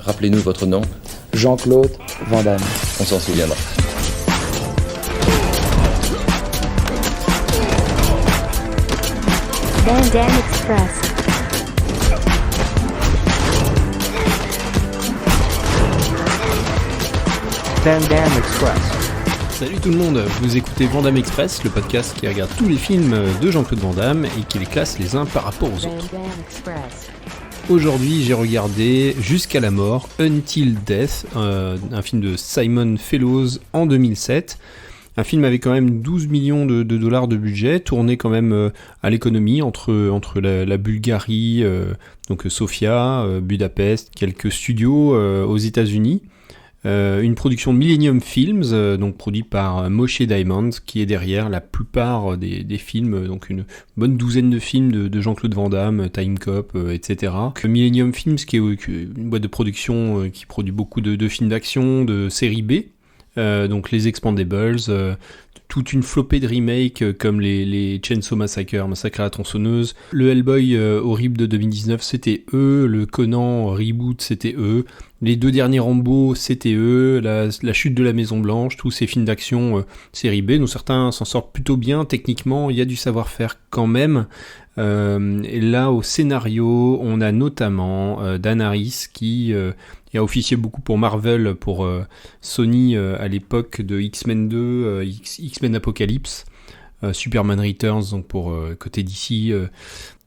Rappelez-nous votre nom. Jean-Claude Van Damme. On s'en souviendra. Van Damme Express. Van Damme Express. Salut tout le monde, vous écoutez Van Damme Express, le podcast qui regarde tous les films de Jean-Claude Van Damme et qui les classe les uns par rapport aux autres. Aujourd'hui, j'ai regardé Jusqu'à la mort, Until Death, un film de Simon Fellows en 2007. Un film avec quand même 12 millions de dollars de budget, tourné quand même à l'économie entre la Bulgarie, donc Sofia, Budapest, quelques studios aux États-Unis. Une production Millennium Films, donc produit par Moshe Diamond, qui est derrière la plupart des films, donc une bonne douzaine de films de Jean-Claude Van Damme, Time Cop, etc. Millennium Films, qui est une boîte de production qui produit beaucoup de films d'action, de série B, donc les Expendables, toute une flopée de remakes comme les Chainsaw Massacre, Massacre à la tronçonneuse, le Hellboy horrible de 2019, c'était eux, le Conan reboot, c'était eux, les deux derniers Rambo, c'était eux, la chute de la Maison Blanche, tous ces films d'action série B, dont certains s'en sortent plutôt bien, techniquement, il y a du savoir-faire quand même. Et là, au scénario, on a notamment Dan Harris qui a officié beaucoup pour Marvel, pour Sony à l'époque de X-Men 2, X-Men Apocalypse, Superman Returns, donc pour côté DC.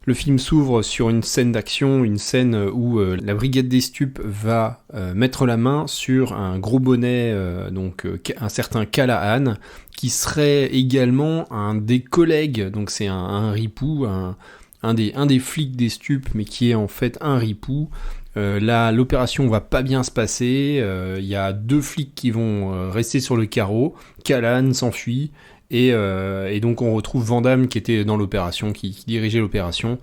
Le film s'ouvre sur une scène d'action, une scène où la brigade des stupes va mettre la main sur un gros bonnet, donc un certain Callahan, qui serait également un des collègues, donc c'est un ripou, un des flics des stupes, mais qui est en fait un ripou. Là, l'opération va pas bien se passer, il y a deux flics qui vont rester sur le carreau, Callahan s'enfuit, et donc on retrouve Van Damme qui était dans l'opération, qui dirigeait l'opération,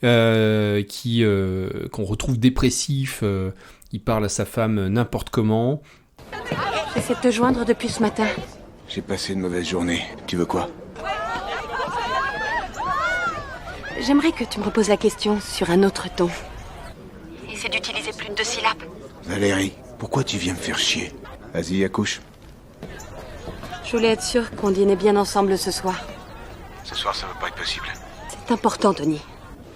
qu'on retrouve dépressif, il parle à sa femme n'importe comment. J'essaie de te joindre depuis ce matin. J'ai passé une mauvaise journée, tu veux quoi? J'aimerais que tu me reposes la question sur un autre ton. Essaie d'utiliser plus de 2 syllabes. Valérie, pourquoi tu viens me faire chier? Vas-y, accouche. Je voulais être sûre qu'on dînait bien ensemble ce soir. Ce soir, ça va pas être possible. C'est important, Tony.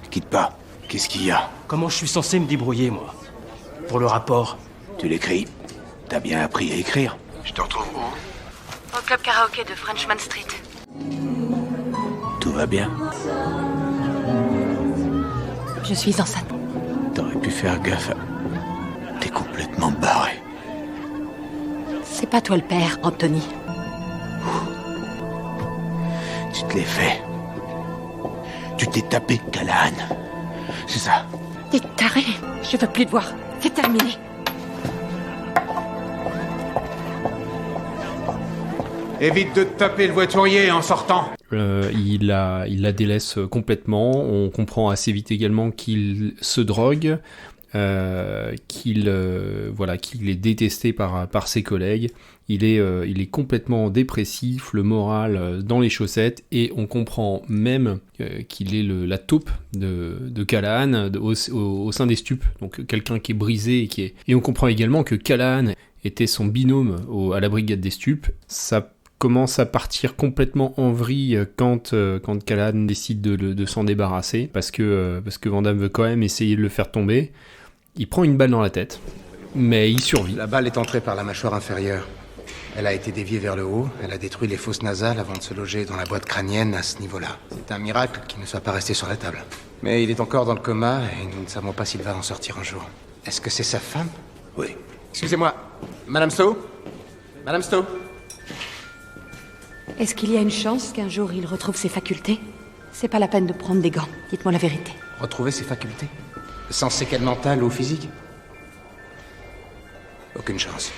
Quitte pas. Qu'est-ce qu'il y a? Comment je suis censé me débrouiller, moi? Pour le rapport? Tu l'écris? T'as bien appris à écrire? Je te retrouve où? Au club karaoké de Frenchman Street. Tout va bien? Je suis enceinte. T'aurais pu faire gaffe. T'es complètement barré. C'est pas toi le père, Anthony. Tu te l'es fait. Tu t'es tapé, Callahan. C'est ça. T'es taré. Je veux plus te voir. C'est terminé. Évite de te taper le voiturier en sortant. Il la délaisse complètement. On comprend assez vite également qu'il se drogue, qu'il est détesté par ses collègues. Il est complètement dépressif, le moral dans les chaussettes, et on comprend même qu'il est la taupe de Callahan au sein des stupes, donc quelqu'un qui est brisé et on comprend également que Callahan était son binôme à la brigade des stupes. Ça commence à partir complètement en vrille quand Callahan décide de s'en débarrasser, parce que Van Damme veut quand même essayer de le faire tomber. Il prend une balle dans la tête, mais il survit. La balle est entrée par la mâchoire inférieure. Elle a été déviée vers le haut, elle a détruit les fosses nasales avant de se loger dans la boîte crânienne à ce niveau-là. C'est un miracle qu'il ne soit pas resté sur la table. Mais il est encore dans le coma et nous ne savons pas s'il va en sortir un jour. Est-ce que c'est sa femme? Oui. Excusez-moi, Madame Stowe? Madame Stowe? Est-ce qu'il y a une chance qu'un jour il retrouve ses facultés? C'est pas la peine de prendre des gants. Dites-moi la vérité. Retrouver ses facultés? Sans séquelles mentales ou physiques? Aucune chance.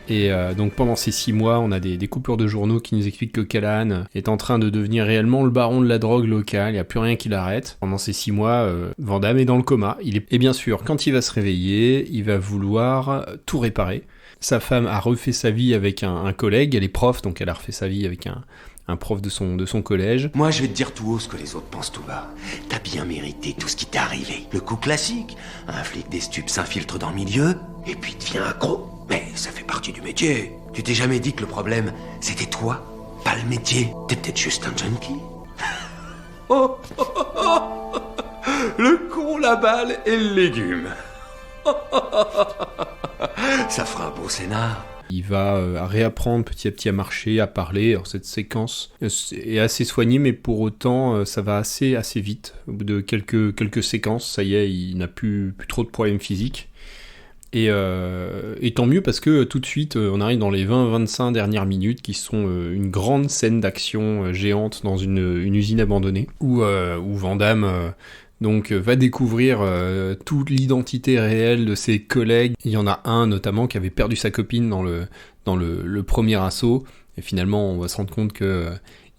Et donc pendant ces 6 mois, on a des coupures de journaux qui nous expliquent que Callahan est en train de devenir réellement le baron de la drogue locale, il n'y a plus rien qui l'arrête. Pendant ces 6 mois, Van Damme est dans le coma. Et bien sûr, quand il va se réveiller, il va vouloir tout réparer. Sa femme a refait sa vie avec un collègue, elle est prof, donc elle a refait sa vie avec un prof de son collège. Moi, je vais te dire tout haut ce que les autres pensent tout bas. T'as bien mérité tout ce qui t'est arrivé. Le coup classique, un flic des stupes s'infiltre dans le milieu, et puis deviens accro. Mais ça fait partie du métier. Tu t'es jamais dit que le problème, c'était toi, pas le métier. T'es peut-être juste un junkie. Oh, oh, oh, oh. Le con, la balle et le légume. Ça fera un beau scénar. Il va réapprendre petit à petit à marcher, à parler. Alors cette séquence est assez soignée, mais pour autant, ça va assez vite. Au bout de quelques séquences, ça y est, il n'a plus trop de problèmes physiques. Et tant mieux parce que tout de suite, on arrive dans les 20-25 dernières minutes qui sont une grande scène d'action géante dans une usine abandonnée où Van Damme donc va découvrir toute l'identité réelle de ses collègues. Il y en a un notamment qui avait perdu sa copine dans le premier assaut, et finalement on va se rendre compte que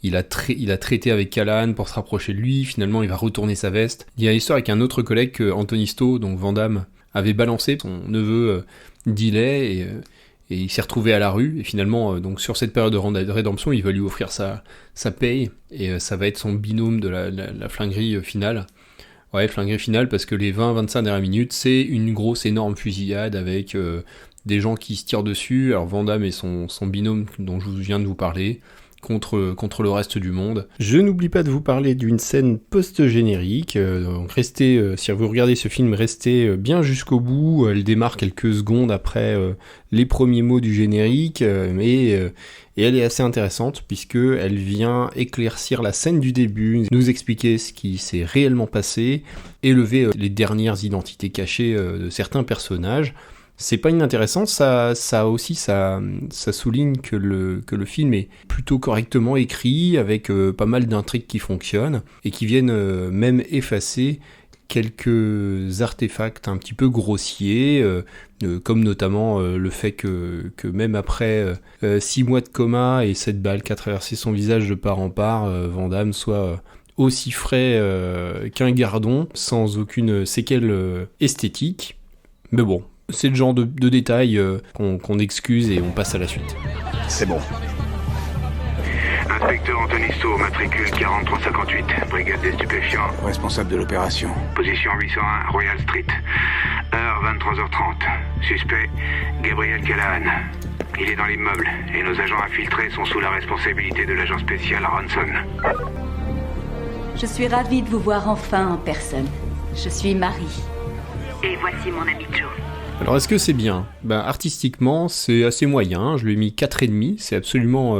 il a traité avec Callahan pour se rapprocher de lui. Finalement il va retourner sa veste. Il y a l'histoire avec un autre collègue que Anthony Stowe, donc Van Damme, avait balancé. Son neveu dealait et il s'est retrouvé à la rue, et finalement donc sur cette période de rédemption il va lui offrir sa paye, et ça va être son binôme de la flinguerie finale. Ouais, flinguerie finale, parce que les 20-25 dernières minutes, c'est une grosse énorme fusillade avec des gens qui se tirent dessus. Alors Van Damme et son binôme dont je viens de vous parler, contre le reste du monde. Je n'oublie pas de vous parler d'une scène post-générique, donc restez, si vous regardez ce film, restez bien jusqu'au bout. Elle démarre quelques secondes après les premiers mots du générique, et elle est assez intéressante puisqu'elle vient éclaircir la scène du début, nous expliquer ce qui s'est réellement passé, et lever les dernières identités cachées de certains personnages. C'est pas inintéressant, ça souligne que le film est plutôt correctement écrit, avec pas mal d'intrigues qui fonctionnent, et qui viennent même effacer quelques artefacts un petit peu grossiers, comme notamment le fait que même après 6 mois de coma et 7 balles qui a traversé son visage de part en part, Van Damme soit aussi frais qu'un gardon, sans aucune séquelle esthétique. Mais bon, c'est le genre de détails qu'on excuse, et on passe à la suite. C'est bon. Inspecteur Anthony Stowe, matricule 4358, brigade des stupéfiants. Responsable de l'opération. Position 801, Royal Street. Heure 23h30. Suspect, Gabriel Callahan. Il est dans l'immeuble, et nos agents infiltrés sont sous la responsabilité de l'agent spécial Ronson. Je suis ravie de vous voir enfin en personne. Je suis Marie. Et voici mon ami Joe. Alors est-ce que c'est bien ? Artistiquement, c'est assez moyen, je lui ai mis 4,5, c'est absolument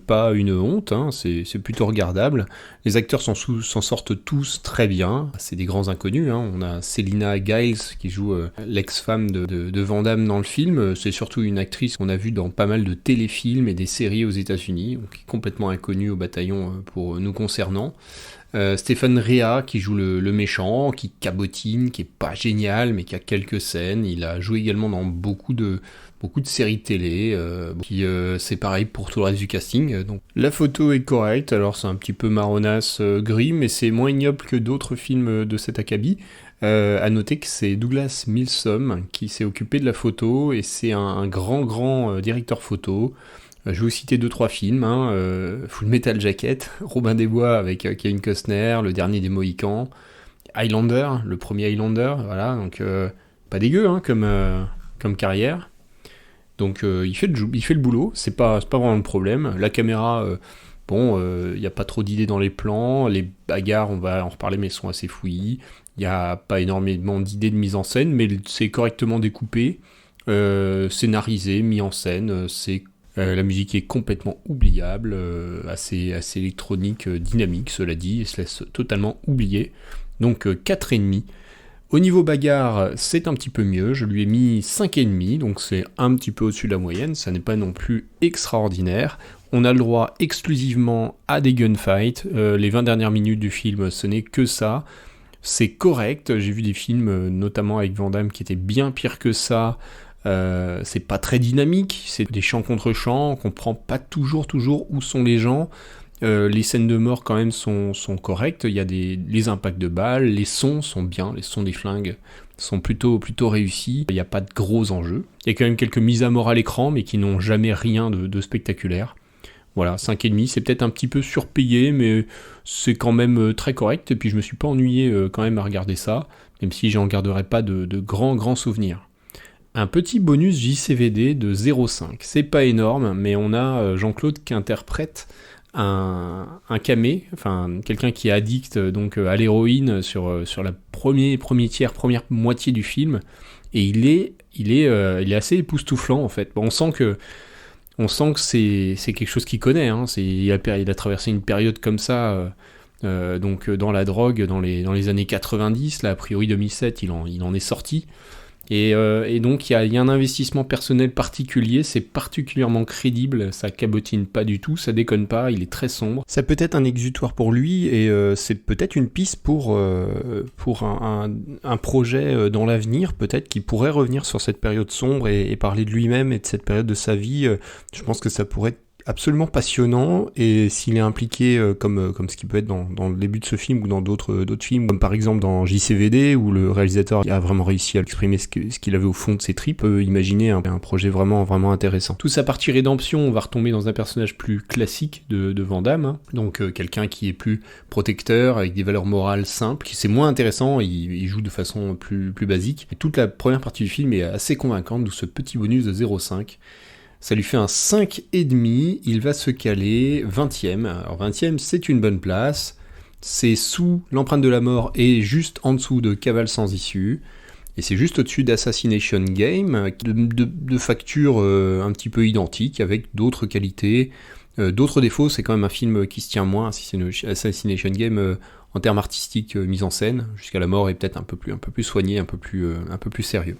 pas une honte, hein, c'est plutôt regardable. Les acteurs s'en sortent tous très bien, c'est des grands inconnus, hein. On a Selina Giles qui joue l'ex-femme de Van Damme dans le film, c'est surtout une actrice qu'on a vue dans pas mal de téléfilms et des séries aux États-Unis, donc qui est complètement inconnue au bataillon pour nous concernant. Stephen Rea qui joue le méchant, qui cabotine, qui est pas génial mais qui a quelques scènes. Il a joué également dans beaucoup de séries télé, c'est pareil pour tout le reste du casting. Donc la photo est correcte, alors c'est un petit peu marronasse, gris, mais c'est moins ignoble que d'autres films de cet acabit. À noter que c'est Douglas Milsom qui s'est occupé de la photo, et c'est un grand directeur photo. Je vais vous citer 2-3 films, Full Metal Jacket, Robin des Bois avec Kevin Costner, le dernier des Mohicans, Highlander, le premier Highlander, voilà, donc pas dégueu comme carrière. Donc il fait le boulot, c'est pas vraiment le problème. La caméra, il n'y a pas trop d'idées dans les plans, les bagarres, on va en reparler, mais elles sont assez fouillis. Il n'y a pas énormément d'idées de mise en scène, mais c'est correctement découpé, scénarisé, mis en scène, la musique est complètement oubliable, assez électronique, dynamique, cela dit, et se laisse totalement oublier. Donc 4,5. Au niveau bagarre, c'est un petit peu mieux, je lui ai mis 5,5, donc c'est un petit peu au-dessus de la moyenne, ça n'est pas non plus extraordinaire. On a le droit exclusivement à des gunfights, les 20 dernières minutes du film, ce n'est que ça. C'est correct, j'ai vu des films, notamment avec Van Damme, qui étaient bien pires que ça. C'est pas très dynamique, c'est des champs contre champs, on comprend pas toujours où sont les gens. Les scènes de mort quand même sont correctes, il y a les impacts de balles, les sons sont bien, les sons des flingues sont plutôt réussis, il n'y a pas de gros enjeux. Il y a quand même quelques mises à mort à l'écran, mais qui n'ont jamais rien de spectaculaire. Voilà, 5,5, c'est peut-être un petit peu surpayé, mais c'est quand même très correct, et puis je me suis pas ennuyé quand même à regarder ça, même si j'en garderai pas de grands souvenirs. Un petit bonus JCVD de 0,5. C'est pas énorme, mais on a Jean-Claude qui interprète un camé, enfin quelqu'un qui est addict donc à l'héroïne sur la première moitié du film, et il est assez époustouflant en fait. Bon, on sent que c'est quelque chose qu'il connaît, hein. Il a traversé une période comme ça, donc dans la drogue dans les années 90, là a priori 2007 il en est sorti. Et donc il y a un investissement personnel particulier, c'est particulièrement crédible, ça cabotine pas du tout, ça déconne pas, il est très sombre. Ça peut être un exutoire pour lui, et c'est peut-être une piste pour un projet dans l'avenir, peut-être qu'il pourrait revenir sur cette période sombre et parler de lui-même et de cette période de sa vie. Je pense que ça pourrait être absolument passionnant, et s'il est impliqué comme ce qui peut être dans le début de ce film ou dans d'autres films, comme par exemple dans JCVD, où le réalisateur a vraiment réussi à exprimer ce qu'il avait au fond de ses tripes, imaginer un projet vraiment, vraiment intéressant. Tout sa partie rédemption, on va retomber dans un personnage plus classique de Van Damme, hein. Donc quelqu'un qui est plus protecteur, avec des valeurs morales simples, qui c'est moins intéressant, il joue de façon plus basique. Et toute la première partie du film est assez convaincante, d'où ce petit bonus de 0,5. Ça lui fait un 5,5, il va se caler 20e. Alors 20e, c'est une bonne place, c'est sous l'empreinte de la mort et juste en dessous de Cavale sans issue, et c'est juste au-dessus d'Assassination Game, de facture un petit peu identique, avec d'autres qualités, d'autres défauts. C'est quand même un film qui se tient moins, Assassination Game, en termes artistiques, mise en scène, jusqu'à la mort, est peut-être un peu plus soigné, un peu plus sérieux.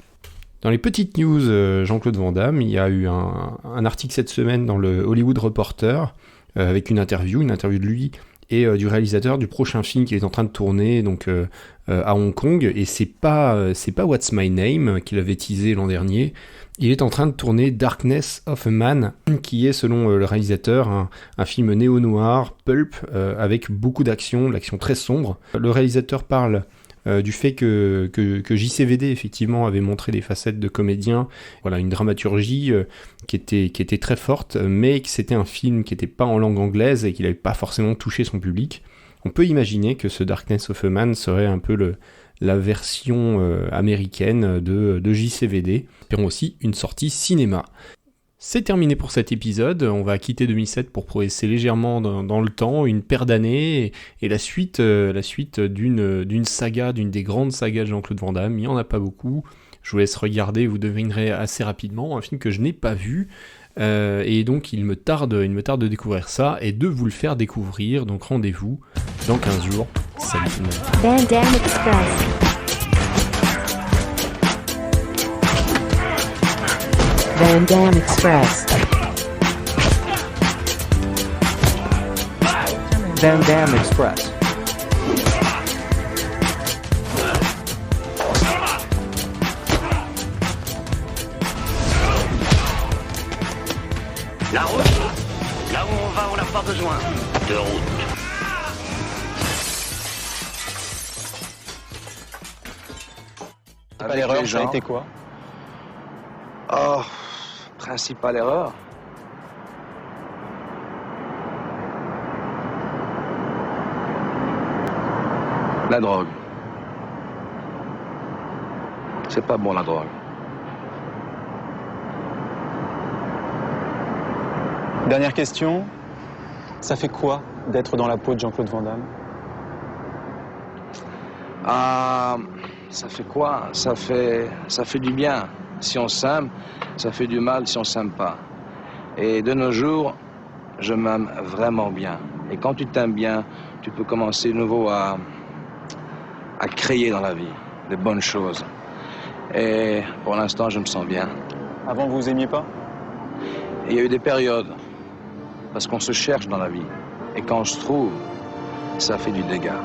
Dans les petites news Jean-Claude Van Damme, il y a eu un article cette semaine dans le Hollywood Reporter, avec une interview de lui et du réalisateur du prochain film qu'il est en train de tourner donc à Hong Kong, et c'est pas What's My Name qu'il avait teasé l'an dernier. Il est en train de tourner Darkness of a Man, qui est, selon le réalisateur, un film néo-noir, pulp, avec beaucoup d'action, l'action très sombre. Le réalisateur parle du fait que JCVD effectivement avait montré des facettes de comédien, voilà, une dramaturgie qui était très forte, mais que c'était un film qui n'était pas en langue anglaise et qu'il n'avait pas forcément touché son public. On peut imaginer que ce Darkness of a Man serait un peu la version américaine de JCVD. Espérons aussi une sortie cinéma. C'est terminé pour cet épisode, on va quitter 2007 pour progresser légèrement dans le temps, une paire d'années, et la suite d'une saga, d'une des grandes sagas de Jean-Claude Van Damme. Il n'y en a pas beaucoup, je vous laisse regarder, vous devinerez assez rapidement, un film que je n'ai pas vu, et donc il me tarde de découvrir ça, et de vous le faire découvrir, donc rendez-vous dans 15 jours. Salut tout le monde. Van Damme Express. Van Damme Express. Van Damme Express. La route. Là où on va, on n'a pas besoin de route. L'erreur, ça a été quoi? Oh, principale erreur. La drogue. C'est pas bon, la drogue. Dernière question. Ça fait quoi d'être dans la peau de Jean-Claude Van Damme? Ah, ça fait quoi? Ça fait du bien. Si on s'aime, ça fait du mal si on s'aime pas. Et de nos jours, je m'aime vraiment bien. Et quand tu t'aimes bien, tu peux commencer de nouveau à créer dans la vie de bonnes choses. Et pour l'instant, je me sens bien. Avant, vous aimiez pas? Et il y a eu des périodes, parce qu'on se cherche dans la vie. Et quand on se trouve, ça fait du dégât.